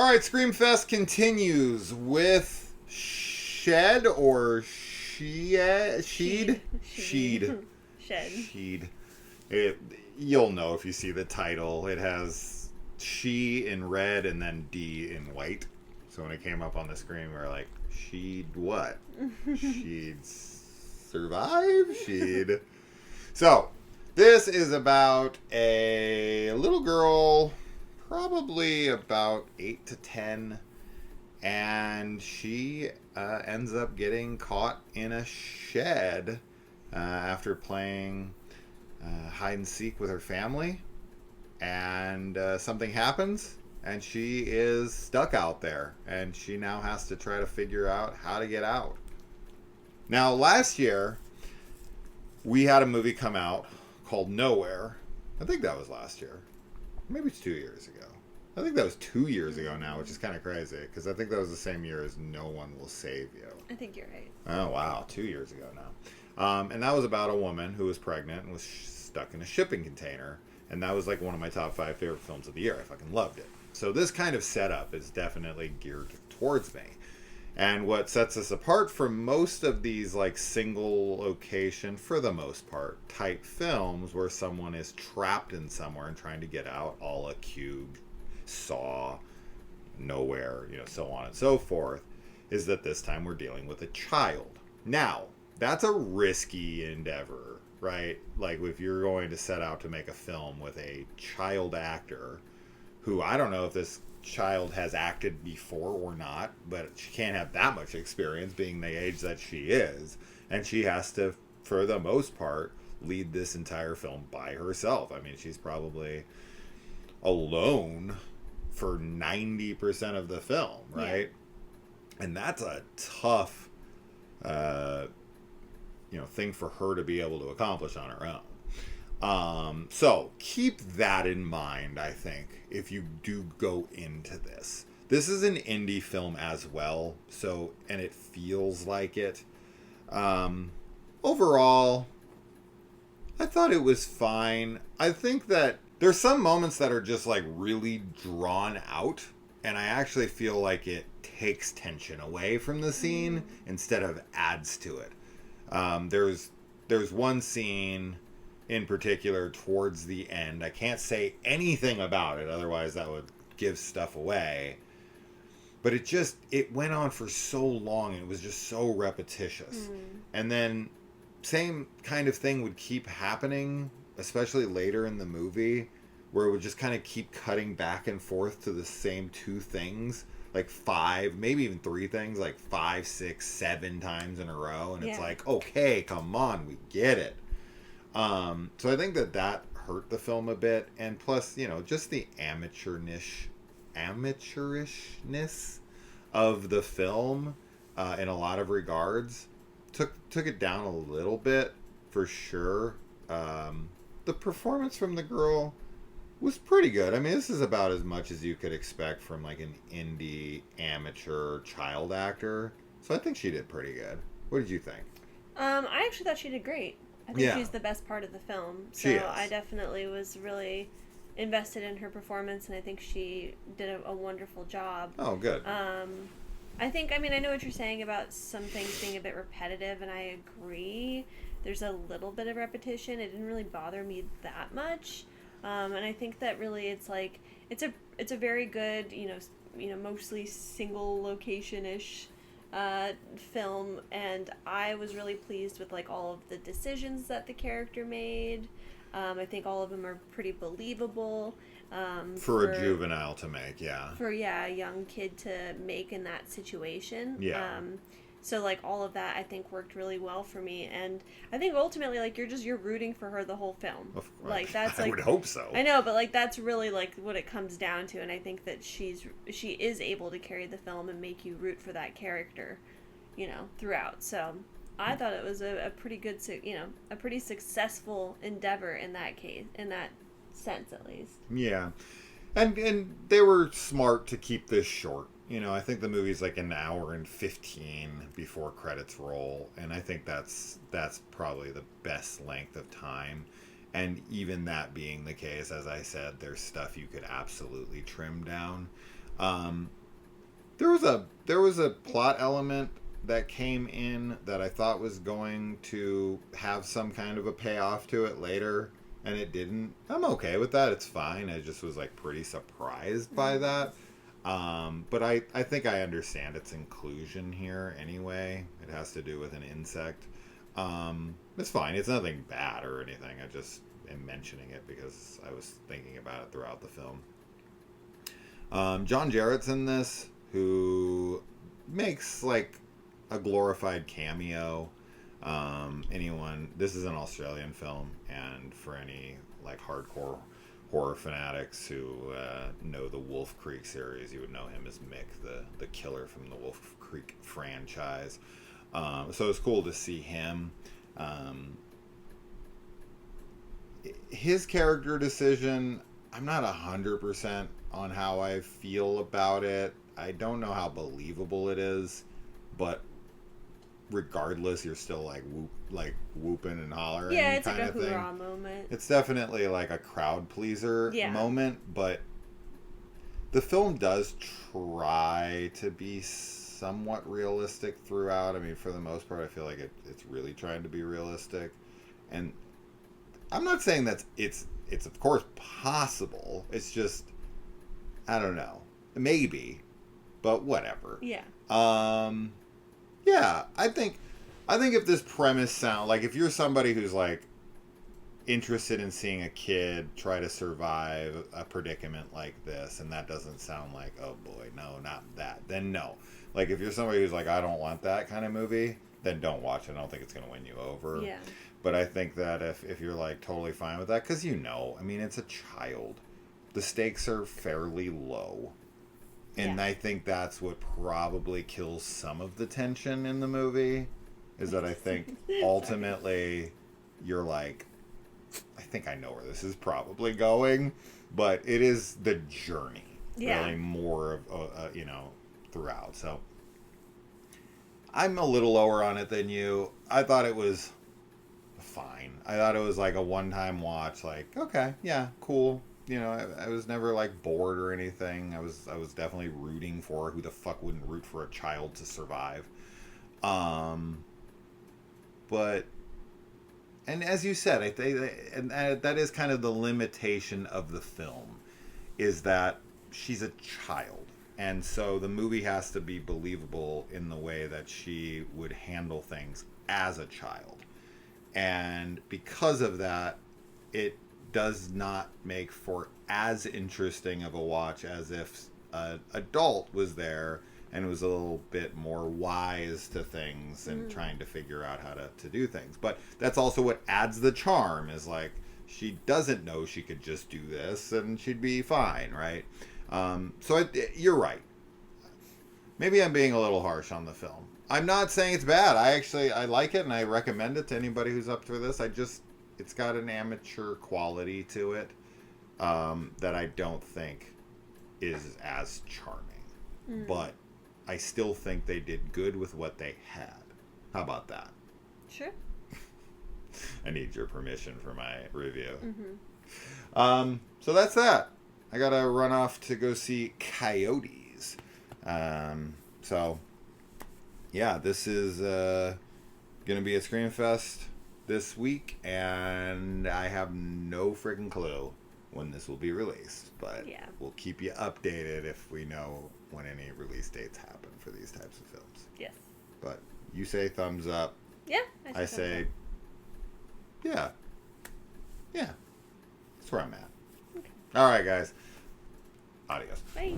All right, Screamfest continues with Shed or Sheed? Sheed. Sheed. Shed. Sheed. You'll know if you see the title. It has she in red and then D in white. So when it came up on the screen, we were like, Sheed what? She'd survive? She'd. So, this is about a little girl, probably about 8 to 10, and she ends up getting caught in a shed after playing hide and seek with her family, and something happens, and she is stuck out there, and she now has to try to figure out how to get out. Now, last year, we had a movie come out called Nowhere. I think that was last year. Maybe it's 2 years ago. I think that was 2 years ago now, which is kind of crazy, because I think that was the same year as No One Will Save You. I think you're right. Oh, wow. 2 years ago now. And that was about a woman who was pregnant and was stuck in a shipping container. And that was like one of my top 5 favorite films of the year. I fucking loved it. So this kind of setup is definitely geared towards me. And what sets us apart from most of these like single location, for the most part, type films where someone is trapped in somewhere and trying to get out, a la Cube, Saw, Nowhere, so on and so forth, is that this time we're dealing with a child. Now, that's a risky endeavor, right? Like if you're going to set out to make a film with a child actor who, I don't know if this child has acted before or not, but she can't have that much experience being the age that she is, and she has to, for the most part, lead this entire film by herself. I mean, she's probably alone for 90% of the film, right? Yeah. And that's a tough thing for her to be able to accomplish on her own. So keep that in mind, I think, if you do go into this. This is an indie film as well, and it feels like it. Overall, I thought it was fine. I think that there's some moments that are just like really drawn out, and I actually feel like it takes tension away from the scene instead of adds to it. There's one scene in particular towards the end. I can't say anything about it, otherwise that would give stuff away. But it went on for so long, and it was just so repetitious. And then same kind of thing would keep happening, especially later in the movie, where it would just kind of keep cutting back and forth to the same two things, like 5, maybe even 3 things, like 5, 6, 7 times in a row. And it's like, okay, come on, we get it. So I think that hurt the film a bit. And plus, just the amateurishness of the film in a lot of regards took it down a little bit, for sure. The performance from the girl was pretty good. I mean, this is about as much as you could expect from like an indie amateur child actor. So I think she did pretty good. What did you think? I actually thought she did great. I think she's the best part of the film. So I definitely was really invested in her performance, and I think she did a wonderful job. Oh, good. I know what you're saying about some things being a bit repetitive, and I agree. There's a little bit of repetition. It didn't really bother me that much. And I think that really it's a very good, mostly single location-ish film, and I was really pleased with like all of the decisions that the character made. I think all of them are pretty believable. For a juvenile to make, for a young kid to make in that situation. So like all of that I think worked really well for me, and I think ultimately like you're rooting for her the whole film. Like that's like, I would hope so. I know, but like that's really like what it comes down to, and I think that she is able to carry the film and make you root for that character, throughout. So I thought it was a pretty good, a pretty successful endeavor in that case, in that sense at least. Yeah. And they were smart to keep this short. I think the movie's like an hour and 15 before credits roll, and I think that's probably the best length of time. And even that being the case, as I said, there's stuff you could absolutely trim down. There was a plot element that came in that I thought was going to have some kind of a payoff to it later, and it didn't. I'm okay with that. It's fine. I just was like pretty surprised by that. But I think I understand its inclusion here anyway. It has to do with an insect. It's fine. It's nothing bad or anything. I just am mentioning it because I was thinking about it throughout the film. John Jarrett's in this, who makes like a glorified cameo. This is an Australian film, and for any like hardcore horror fanatics who know the Wolf Creek series, you would know him as Mick, the killer from the Wolf Creek franchise. So it's cool to see him. His character decision, I'm not 100% on how I feel about it. I don't know how believable it is, but regardless, you're still like whooping and hollering. Yeah, it's kind like a of thing. hoorah moment. It's definitely like a crowd pleaser moment, but the film does try to be somewhat realistic throughout. I mean, for the most part, I feel like it's really trying to be realistic, and I'm not saying that it's of course possible. It's just, I don't know, maybe, but whatever. Yeah. Yeah, I think if this premise sound like, if you're somebody who's like interested in seeing a kid try to survive a predicament like this, and that doesn't sound like, oh boy, no, not that, then no. Like, if you're somebody who's like, I don't want that kind of movie, then don't watch it. I don't think it's going to win you over. Yeah. But I think that if you're like totally fine with that, because I mean, it's a child. The stakes are fairly low. And I think that's what probably kills some of the tension in the movie, is that I think ultimately you're like, I think I know where this is probably going, but it is the journey really more of, throughout. So I'm a little lower on it than you. I thought it was fine. I thought it was like a one-time watch, like, okay, yeah, cool. I was never like bored or anything. I was definitely rooting for her. Who the fuck wouldn't root for a child to survive? But, and as you said, I think, and that is kind of the limitation of the film, is that she's a child. And so the movie has to be believable in the way that she would handle things as a child. And because of that, it does not make for as interesting of a watch as if an adult was there and was a little bit more wise to things and trying to figure out how to do things. But that's also what adds the charm, is like, she doesn't know she could just do this and she'd be fine, right? So you're right. Maybe I'm being a little harsh on the film. I'm not saying it's bad. I like it and I recommend it to anybody who's up for this. It's got an amateur quality to it that I don't think is as charming. But I still think they did good with what they had. How about that? Sure. I need your permission for my review. So that's that. I gotta run off to go see Coyotes. So, yeah, this is gonna be a Screamfest this week, and I have no freaking clue when this will be released, but we'll keep you updated if we know when any release dates happen for these types of films. Yes. But you say thumbs up. Yeah. I say, yeah. That's where I'm at. Okay. All right, guys. Adios. Bye.